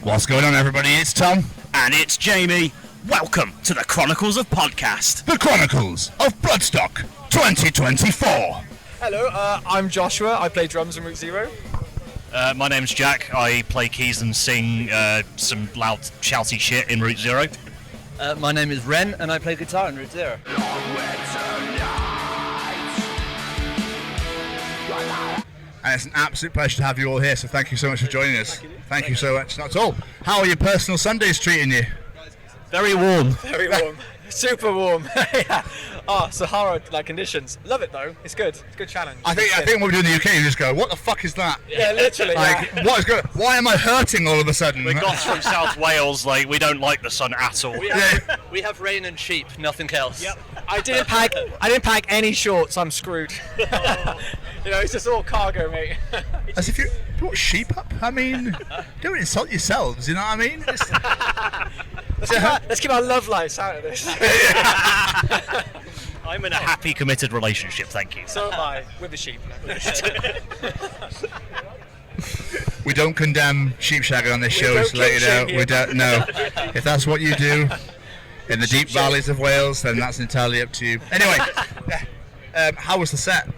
What's going on, everybody? It's Tom. And it's Jamie. Welcome to the Chronicles of Podcast. The Chronicles of Bloodstock 2024. Hello, I'm Joshua. I play drums in Route Zero. My name's Jack. I play keys and sing some loud, shouty shit in Route Zero. My name is Wren, and I play guitar in Route Zero. And it's an absolute pleasure to have you all here, so thank you so much for joining us. Thank you so much. Not at all. How are your personal Sundays treating you? Very warm. Very warm. Super warm. Yeah. Oh, Sahara-like conditions. Love it though. It's good. It's a good challenge. I think what we do in the UK, you just go, what the fuck is that? Yeah, literally. What is going? Why am I hurting all of a sudden? We're goths from South Wales, we don't like the sun at all. We have rain and sheep, nothing else. Yep. I didn't pack any shorts. I'm screwed. It's just all cargo, mate. As if you brought sheep up. I mean, don't insult yourselves. You know what I mean? Let's keep our love lives out of this. I'm in a happy, committed relationship, thank you. So am I, with the sheep. We don't condemn sheep shagging on this show, just to let you know. We don't know. If that's what you do in the deep valleys of Wales, then that's entirely up to you. Anyway, how was the set?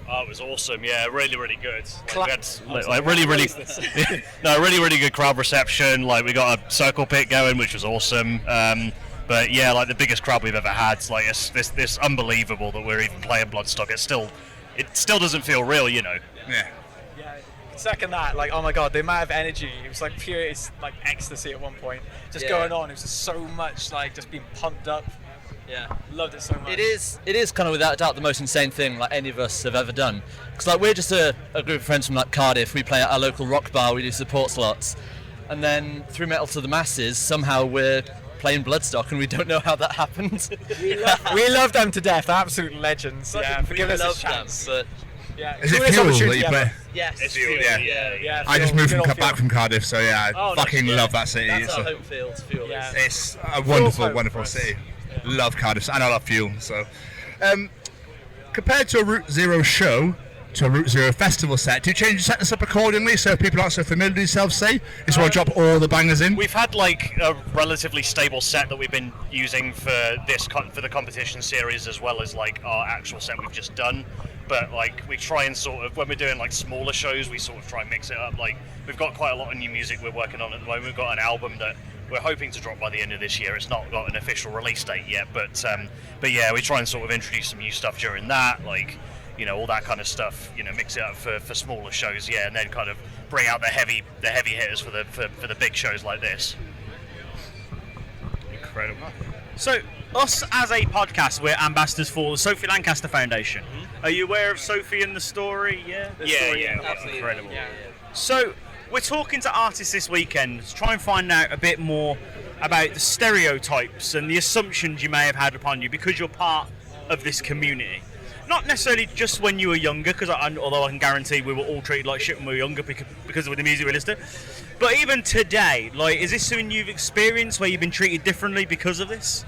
Oh, it was awesome. Yeah, really, really good. We had really good crowd reception. We got a circle pit going, which was awesome. But yeah, the biggest crowd we've ever had. It's this unbelievable that we're even playing Bloodstock. It still doesn't feel real, you know. Yeah. Second that, oh my god, the amount of energy, it was pure, it's ecstasy at one point. Going on, it was just so much, just being pumped up. Yeah, loved it so much. It is kind of without doubt the most insane thing any of us have ever done. Because we're just a group of friends from Cardiff. We play at our local rock bar. We do support slots, and then through Metal to the Masses, somehow we're playing Bloodstock, and we don't know how that happened. We love them to death. They're absolute legends. Yeah, forgive us a chance. But yeah, is it Fuel that you play? Yes, it's Fuel. Yeah. I just moved back from Cardiff, so yeah, I fucking love that city. That's our home field, Fuel. Yeah. It's a wonderful city. Love Cardiff, and I love Fuel. So, compared to a Route Zero show to a Route Zero festival set, do you change your set this up accordingly so people aren't so familiar with themselves? Say, is where I drop all the bangers in. We've had a relatively stable set that we've been using for the competition series as well as our actual set we've just done. But we try and sort of, when we're doing smaller shows, we sort of try and mix it up. We've got quite a lot of new music we're working on at the moment. We've got an album that we're hoping to drop by the end of this year. It's not got an official release date yet, but yeah, we try and sort of introduce some new stuff during that, all that kind of stuff. Mix it up for smaller shows, yeah, and then kind of bring out the heavy hitters for the big shows like this. Incredible. So, us as a podcast, we're ambassadors for the Sophie Lancaster Foundation. Mm-hmm. Are you aware of Sophie and the story? Yeah. Yeah. Absolutely. Incredible. Yeah. So, we're talking to artists this weekend to try and find out a bit more about the stereotypes and the assumptions you may have had upon you because you're part of this community. Not necessarily just when you were younger, although I can guarantee we were all treated like shit when we were younger because of the music we listened to. But even today, is this something you've experienced where you've been treated differently because of this?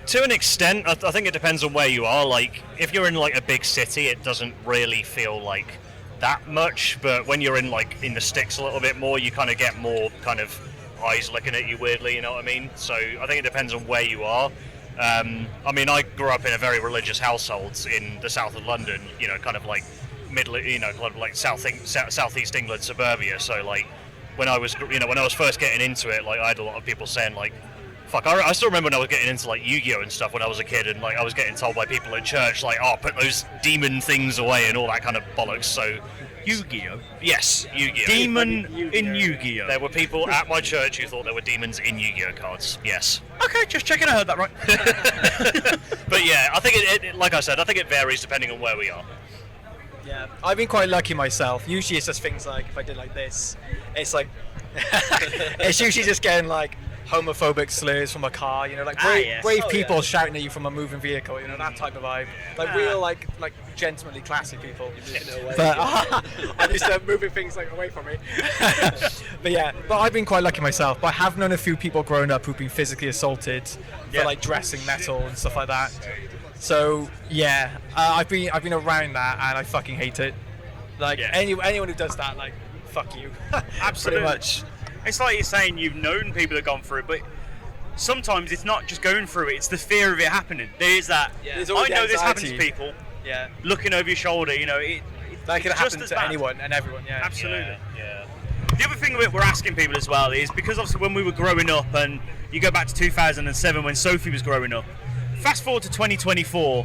To an extent, I think it depends on where you are. If you're in a big city, it doesn't really feel like that much, but when you're in the sticks a little bit more, you kind of get more kind of eyes looking at you weirdly, you know what I mean? So I think it depends on where you are. I grew up in a very religious household in the south of London, kind of southeast England suburbia. So when I was first getting into it, I had a lot of people saying fuck, I still remember when I was getting into Yu-Gi-Oh and stuff when I was a kid, and I was getting told by people at church put those demon things away and all that kind of bollocks. So Yu-Gi-Oh? Yes, Yu-Gi-Oh. Demon in Yu-Gi-Oh. There were people at my church who thought there were demons in Yu-Gi-Oh cards. Yes. Okay, just checking I heard that right. But yeah, I think it like I said, I think it varies depending on where we are. Yeah, I've been quite lucky myself. Usually it's just things if I did this, it's it's usually just getting homophobic slurs from a car, brave people shouting at you from a moving vehicle, that type of vibe. Real, gentlemanly, classy people. But I'm used to moving things away from me. but I've been quite lucky myself. But I have known a few people growing up who've been physically assaulted for dressing metal and stuff like that. So yeah, I've been around that and I fucking hate it. Anyone who does that, fuck you. Absolutely. Pretty much. It's like you're saying you've known people that have gone through it, but sometimes it's not just going through it, it's the fear of it happening. There is that. Yeah. I know this happens to people. Yeah. Looking over your shoulder, you know, that can happen just to anyone and everyone. Yeah. Absolutely. Yeah. The other thing that we're asking people as well is, because obviously when we were growing up, and you go back to 2007 when Sophie was growing up, fast forward to 2024,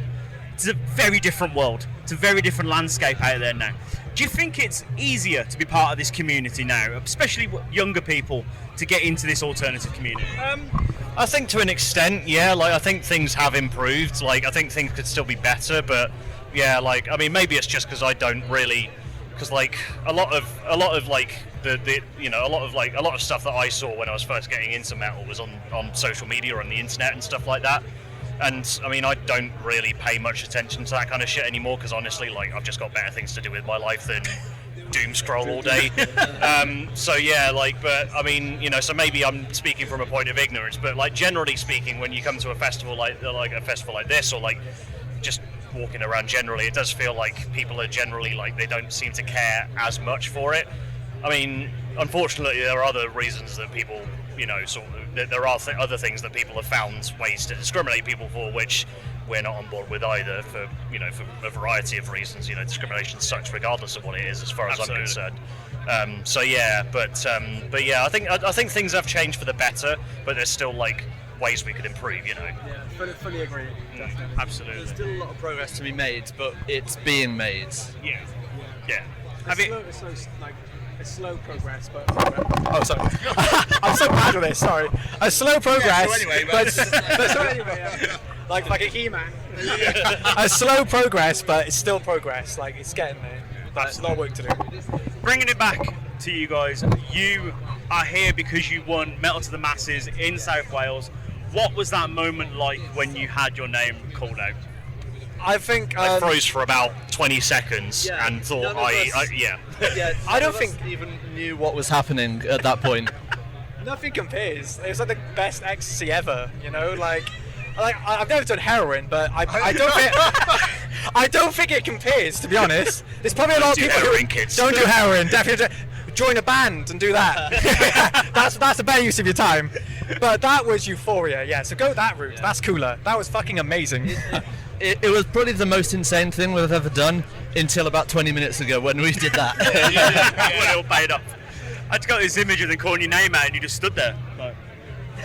it's a very different world. It's a very different landscape out there now. Do you think it's easier to be part of this community now, especially younger people, to get into this alternative community? I think to an extent, yeah. Like I think things have improved. Like I think things could still be better, but yeah. Like I mean, maybe it's just because I don't really, because like a lot of like the you know a lot of stuff that I saw when I was first getting into metal was on social media, on the internet and stuff like that. And I mean, I don't really pay much attention to that kind of shit anymore because honestly, like I've just got better things to do with my life than doom scroll all day. So yeah, like, but I mean, you know, so maybe I'm speaking from a point of ignorance, but like generally speaking, when you come to a festival like a festival like this, or like just walking around generally, it does feel like people are generally like they don't seem to care as much for it. I mean, unfortunately, there are other reasons that people, you know, sort of, there are other things that people have found ways to discriminate people for, which we're not on board with either, for you know, for a variety of reasons. You know, discrimination sucks regardless of what it is, as far as I'm concerned. So yeah, but yeah, I think things have changed for the better, but there's still like ways we could improve. You know. Yeah, fully agree. Definitely. Absolutely. There's still a lot of progress to be made, but it's being made. Yeah. A slow progress, but oh, sorry. I'm so bad with this. Sorry. A slow progress, like a He-Man. A slow progress, but it's still progress. Like it's getting there. But a lot of work to do. Bringing it back to you guys, you are here because you won Metal to the Masses in South Wales. What was that moment like when you had your name called out? I think I froze for about 20 seconds and thought Yeah, I don't think even knew what was happening at that point. Nothing compares. It was like the best ecstasy ever. You know, like I've never done heroin, but I don't think it compares. To be honest, there's probably a lot of people who don't do heroin. Definitely join a band and do that. that's a better use of your time. But that was euphoria. Yeah, so go that route. That's cooler. That was fucking amazing. It was probably the most insane thing we've ever done until about 20 minutes ago when we did that. When it all paid off. I just got this image of them calling your name out and you just stood there. Like,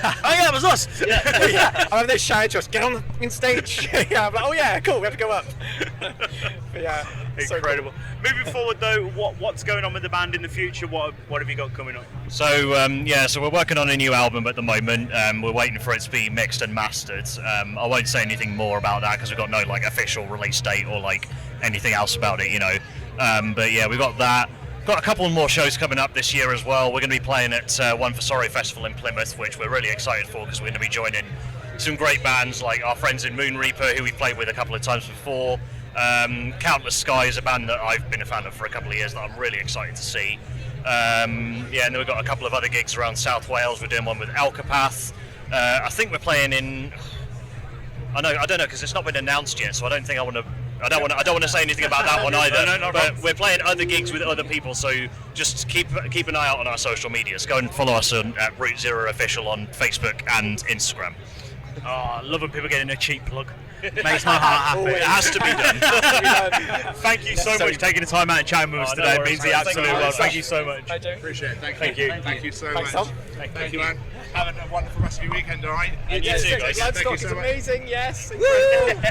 oh yeah, it was us. Yeah. I mean, they shouted to us, get on the fucking stage. Yeah, I'm like, oh yeah, cool, we have to go up. But yeah, incredible. So cool. Moving forward though, what's going on with the band in the future? What have you got coming up? So so we're working on a new album at the moment. We're waiting for it to be mixed and mastered. I won't say anything more about that because we've got no like official release date or like anything else about it, you know. But yeah, we've got that. Got a couple more shows coming up this year as well. We're going to be playing at One for Sorry Festival in Plymouth, which we're really excited for because we're going to be joining some great bands like our friends in Moon Reaper, who we've played with a couple of times before. Countless Sky is a band that I've been a fan of for a couple of years that I'm really excited to see. And then we've got a couple of other gigs around South Wales. We're doing one with Alcapath. I think we're playing in. I don't know because it's not been announced yet, so I don't think I want to. I don't want to say anything about that one either. But we're playing other gigs with other people, so just keep an eye out on our social medias. Go and follow us at Route Zero Official on Facebook and Instagram. Oh, I love when people get in a cheap plug. Makes my heart happy. It has to be done. Thank you so much for taking the time out and chatting with us today. It means the absolute world. Thank you so much. I do. Appreciate it. Thank you. Thank you so Thanks, much. Tom. Thank you, man. Have a wonderful rest of your weekend, all right? You too, guys. Bloodstock is so much. amazing. Yes. Incredible.